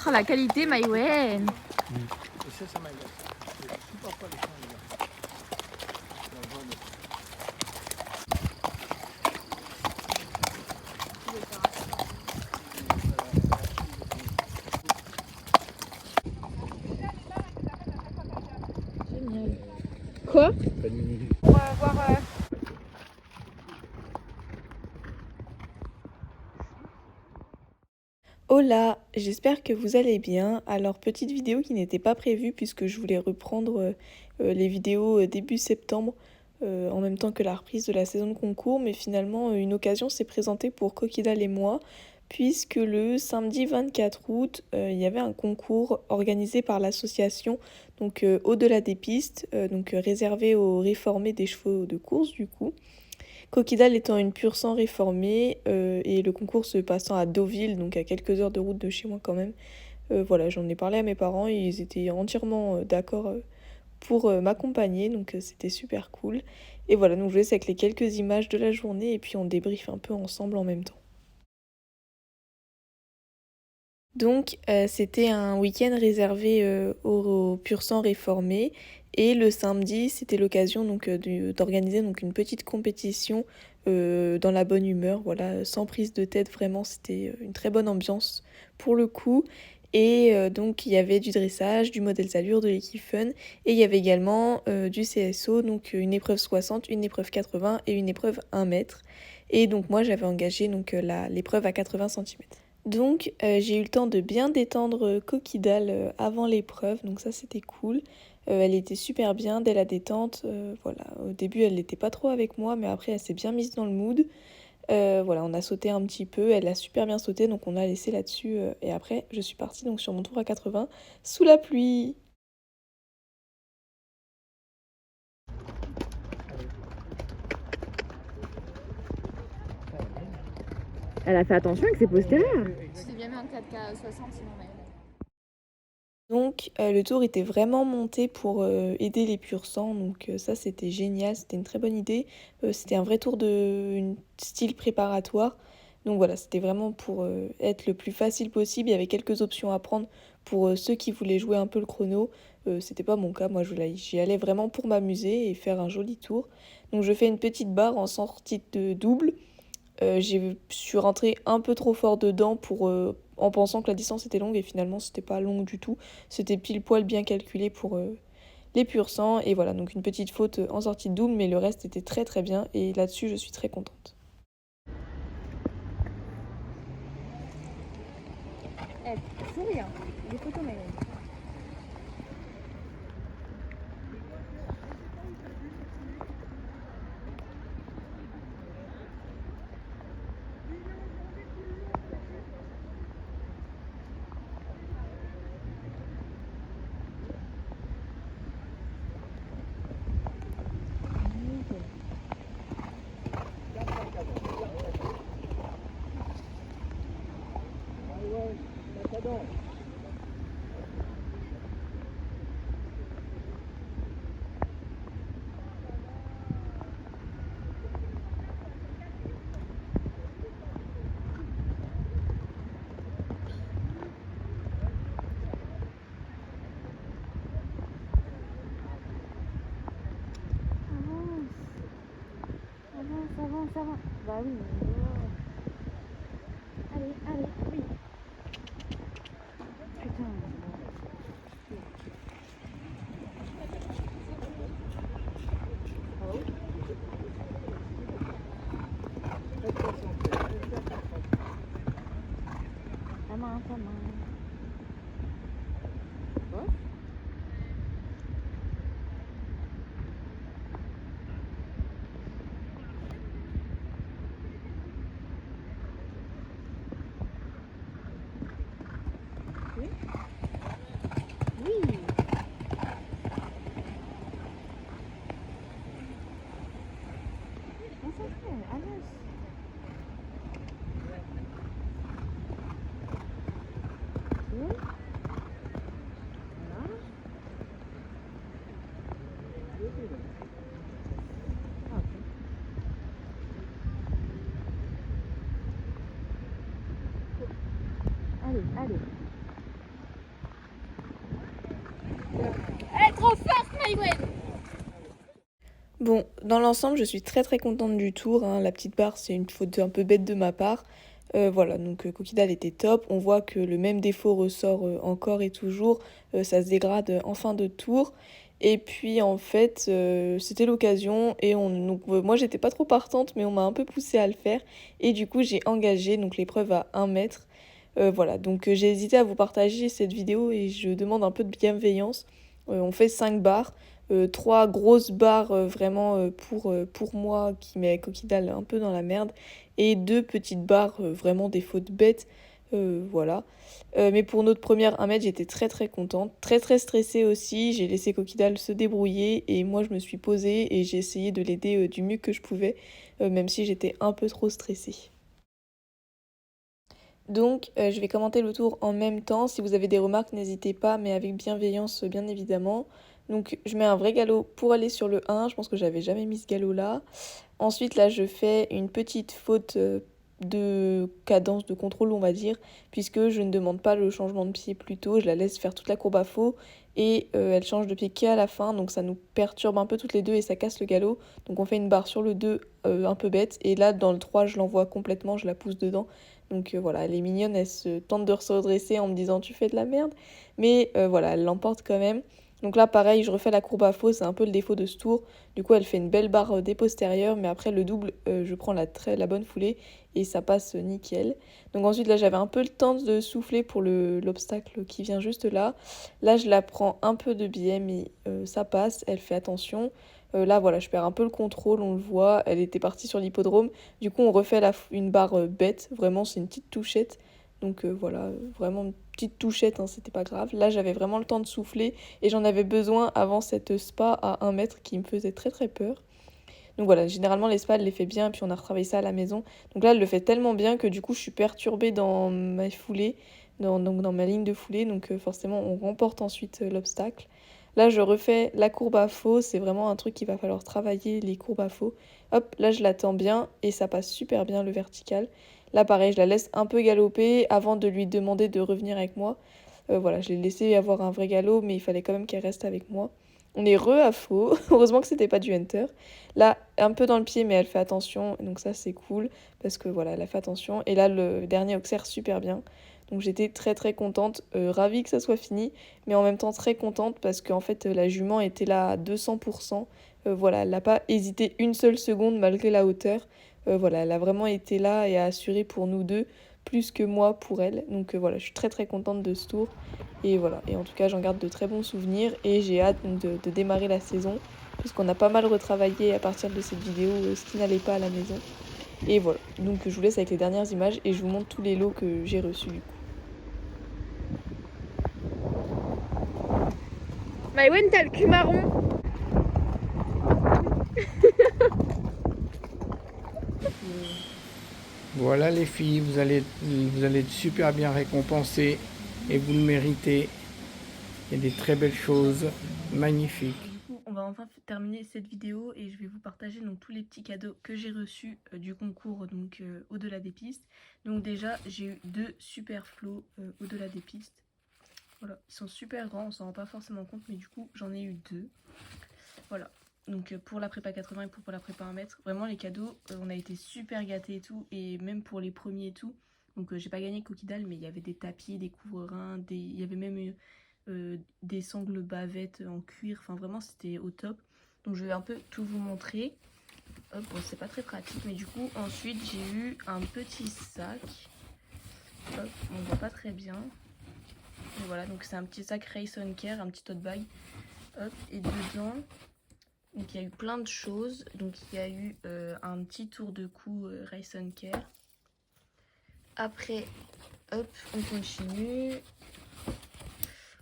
Oh, la qualité, Maïwen. Ça m'agace. Je supporte pas les chiens, les gars. La jaune. Génial. Quoi? Panini. On va voir. Hola, j'espère que vous allez bien. Alors, petite vidéo qui n'était pas prévue puisque je voulais reprendre les vidéos début septembre en même temps que la reprise de la saison de concours, mais finalement une occasion s'est présentée pour Coquidal et moi puisque le samedi 24 août, il y avait un concours organisé par l'association donc Au-delà des pistes, donc réservé aux réformés des chevaux de course du coup. Coquidal étant une pure sang réformée et le concours se passant à Deauville, donc à quelques heures de route de chez moi quand même. Voilà, j'en ai parlé à mes parents et ils étaient entièrement d'accord pour m'accompagner, donc c'était super cool. Et voilà, donc je vous laisse avec les quelques images de la journée et puis on débriefe un peu ensemble en même temps. Donc c'était un week-end réservé aux pur sang réformés et le samedi c'était l'occasion donc d'organiser donc une petite compétition dans la bonne humeur, voilà, sans prise de tête, vraiment c'était une très bonne ambiance pour le coup. Et donc il y avait du dressage, du modèle allure, de l'équipe fun et il y avait également du CSO, donc une épreuve 60, une épreuve 80 et une épreuve 1 mètre. Et donc moi j'avais engagé donc l'épreuve à 80 centimètres. Donc j'ai eu le temps de bien détendre Coquidal avant l'épreuve, donc ça c'était cool. Elle était super bien dès la détente, voilà. Au début elle n'était pas trop avec moi, mais après elle s'est bien mise dans le mood. Voilà, on a sauté un petit peu, elle a super bien sauté, donc on a laissé là-dessus. Et après je suis partie donc sur mon tour à 80 sous la pluie. Elle a fait attention avec ses postérieurs. Tu t'es bien mis en 4K 60 sinon Maïwen. Donc le tour était vraiment monté pour aider les pur sang, donc ça c'était génial, c'était une très bonne idée. C'était un vrai tour de style préparatoire, donc voilà, c'était vraiment pour être le plus facile possible. Il y avait quelques options à prendre pour ceux qui voulaient jouer un peu le chrono. C'était pas mon cas, moi j'y allais vraiment pour m'amuser et faire un joli tour. Donc je fais une petite barre en sortie de double. Je suis rentrée un peu trop fort dedans en pensant que la distance était longue et finalement c'était pas long du tout. C'était pile poil bien calculé pour les pur sang et voilà, donc une petite faute en sortie de double, mais le reste était très très bien et là-dessus je suis très contente. Souris, hein. Des photos Maïwen. Avance. Bah oui, mais... Allez, oui. Putain. Ta main. Allez. Elle est trop forte, Maïwen. Bon, dans l'ensemble, je suis très très contente du tour, hein. La petite barre, c'est une faute un peu bête de ma part. Voilà, donc Coquidal était top. On voit que le même défaut ressort encore et toujours. Ça se dégrade en fin de tour. Et puis en fait, c'était l'occasion. Et moi, j'étais pas trop partante, mais on m'a un peu poussée à le faire. Et du coup, j'ai engagé donc l'épreuve à 1 mètre. Voilà, donc j'ai hésité à vous partager cette vidéo et je demande un peu de bienveillance. On fait 5 barres. 3 grosses barres vraiment pour moi qui met Coquidal un peu dans la merde et 2 petites barres vraiment des fautes bêtes, voilà. Mais pour notre première 1 mètre, j'étais très très contente, très très stressée aussi. J'ai laissé Coquidal se débrouiller et moi je me suis posée et j'ai essayé de l'aider du mieux que je pouvais, même si j'étais un peu trop stressée. Donc, je vais commenter le tour en même temps. Si vous avez des remarques, n'hésitez pas, mais avec bienveillance, bien évidemment. Donc, je mets un vrai galop pour aller sur le 1. Je pense que j'avais jamais mis ce galop-là. Ensuite, là, je fais une petite faute de cadence, de contrôle, on va dire, puisque je ne demande pas le changement de pied plus tôt. Je la laisse faire toute la courbe à faux et elle change de pied qu'à la fin. Donc, ça nous perturbe un peu toutes les deux et ça casse le galop. Donc, on fait une barre sur le 2 un peu bête. Et là, dans le 3, je l'envoie complètement, je la pousse dedans. Donc voilà, elle est mignonne, elle se tente de se redresser en me disant tu fais de la merde. Mais voilà, elle l'emporte quand même. Donc là pareil, je refais la courbe à faux, c'est un peu le défaut de ce tour. Du coup elle fait une belle barre des postérieurs, mais après le double, je prends la bonne foulée et ça passe nickel. Donc ensuite là j'avais un peu le temps de souffler pour l'obstacle qui vient juste là. Là je la prends un peu de biais, mais ça passe, elle fait attention. Là voilà, je perds un peu le contrôle, on le voit, elle était partie sur l'hippodrome. Du coup on refait une barre bête, vraiment c'est une petite touchette. Donc voilà, vraiment une petite touchette, hein, c'était pas grave. Là j'avais vraiment le temps de souffler et j'en avais besoin avant cette spa à 1 mètre qui me faisait très très peur. Donc voilà, généralement les spas elle les fait bien, puis on a retravaillé ça à la maison. Donc là elle le fait tellement bien que du coup je suis perturbée dans ma foulée, dans ma ligne de foulée. Donc forcément on remporte ensuite l'obstacle. Là je refais la courbe à faux, c'est vraiment un truc qu'il va falloir travailler, les courbes à faux. Hop, là je l'attends bien et ça passe super bien le vertical. Là pareil, je la laisse un peu galoper avant de lui demander de revenir avec moi. Voilà, je l'ai laissé avoir un vrai galop, mais il fallait quand même qu'elle reste avec moi. On est à faux. Heureusement que c'était pas du hunter. Là, un peu dans le pied, mais elle fait attention. Donc ça, c'est cool. Parce que voilà, elle a fait attention. Et là, le dernier observe super bien. Donc j'étais très très contente. Ravie que ça soit fini. Mais en même temps très contente parce qu'en fait, la jument était là à 200%. Voilà, elle n'a pas hésité une seule seconde malgré la hauteur. Voilà, elle a vraiment été là et a assuré pour nous deux. Plus que moi pour elle. Donc voilà, je suis très très contente de ce tour. Et voilà, et en tout cas j'en garde de très bons souvenirs et j'ai hâte de démarrer la saison puisqu'on a pas mal retravaillé à partir de cette vidéo ce qui n'allait pas à la maison. Et voilà, donc je vous laisse avec les dernières images et je vous montre tous les lots que j'ai reçus du coup. Maïwen, t'as le cul marron. Voilà les filles, vous allez être super bien récompensées et vous le méritez. Il y a des très belles choses, magnifiques. Du coup, on va enfin terminer cette vidéo et je vais vous partager donc tous les petits cadeaux que j'ai reçus du concours donc au-delà des pistes. Donc déjà, j'ai eu 2 super flots au-delà des pistes. Voilà, ils sont super grands, on s'en rend pas forcément compte, mais du coup, j'en ai eu 2. Voilà. Donc pour la prépa 80 et pour la prépa 1 mètre, vraiment les cadeaux, on a été super gâtés et tout, et même pour les premiers et tout. Donc j'ai pas gagné Coquidal, mais il y avait des tapis, des couvre-reins, il y avait même des sangles bavettes en cuir, enfin vraiment c'était au top. Donc je vais un peu tout vous montrer. Hop, bon c'est pas très pratique, mais du coup ensuite j'ai eu un petit sac. Hop, on voit pas très bien. Et voilà, donc c'est un petit sac Race on Care, un petit tote bag. Hop, et dedans... Donc il y a eu plein de choses. Donc il y a eu un petit tour de cou Race on Care. Après, hop, on continue.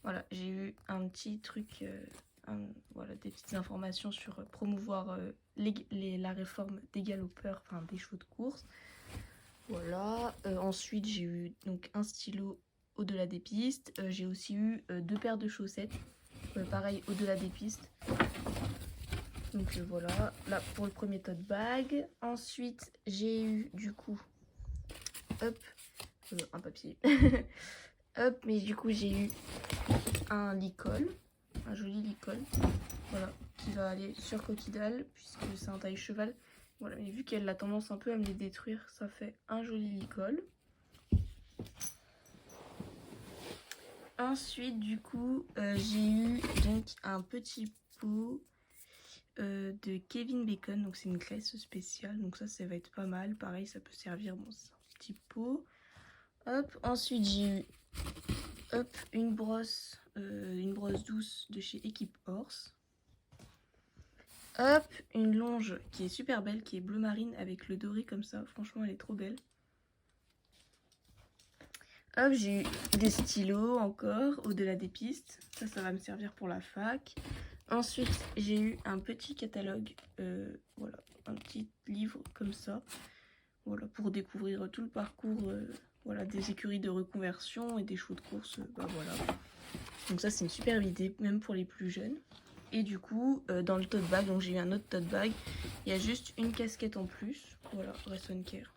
Voilà, j'ai eu un petit truc, voilà, des petites informations sur promouvoir la réforme des galopeurs, enfin des chevaux de course. Voilà. Ensuite, j'ai eu donc un stylo au-delà des pistes. J'ai aussi eu 2 paires de chaussettes, pareil au-delà des pistes. Donc voilà, là pour le premier tote bag. Ensuite, j'ai eu du coup, hop, un papier. Hop, mais du coup j'ai eu un licol, un joli licol, voilà, qui va aller sur Coquidal, puisque c'est un taille cheval. Voilà, mais vu qu'elle a tendance un peu à me les détruire, ça fait un joli licol. Ensuite, du coup, j'ai eu donc un petit pot de Kevin Bacon, donc c'est une classe spéciale, donc ça va être pas mal. Pareil, ça peut servir, bon, c'est un petit pot. Hop, ensuite j'ai eu une brosse douce de chez Equipe Horse. Hop, une longe qui est super belle, qui est bleu marine avec le doré comme ça. Franchement, elle est trop belle. Hop, j'ai eu des stylos encore, au-delà des pistes. Ça va me servir pour la fac. Ensuite, j'ai eu un petit catalogue, voilà, un petit livre comme ça. Voilà, pour découvrir tout le parcours voilà, des écuries de reconversion et des chevaux de course. Bah voilà. Donc ça, c'est une super idée, même pour les plus jeunes. Et du coup, dans le tote bag, donc j'ai eu un autre tote bag, il y a juste une casquette en plus. Voilà, Rest Care.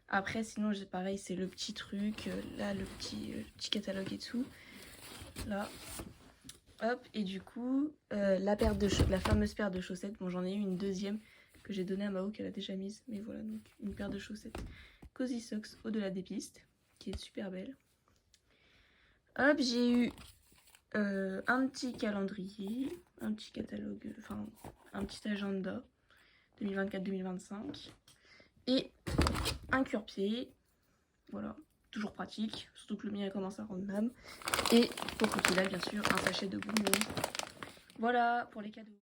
Après, sinon, pareil, c'est le petit truc, là, le petit catalogue et tout. Là. Hop, et du coup, la fameuse paire de chaussettes. Bon, j'en ai eu une deuxième que j'ai donnée à Mao, qu'elle a déjà mise. Mais voilà, donc une paire de chaussettes Cozy Socks au-delà des pistes, qui est super belle. Hop, j'ai eu un petit calendrier, un petit catalogue, enfin un petit agenda 2024-2025 et un cure-pied, voilà, toujours pratique, surtout que le mien commence à rendre l'âme. Et pour Coquidal, bien sûr, un sachet de bonbons. Voilà pour les cadeaux.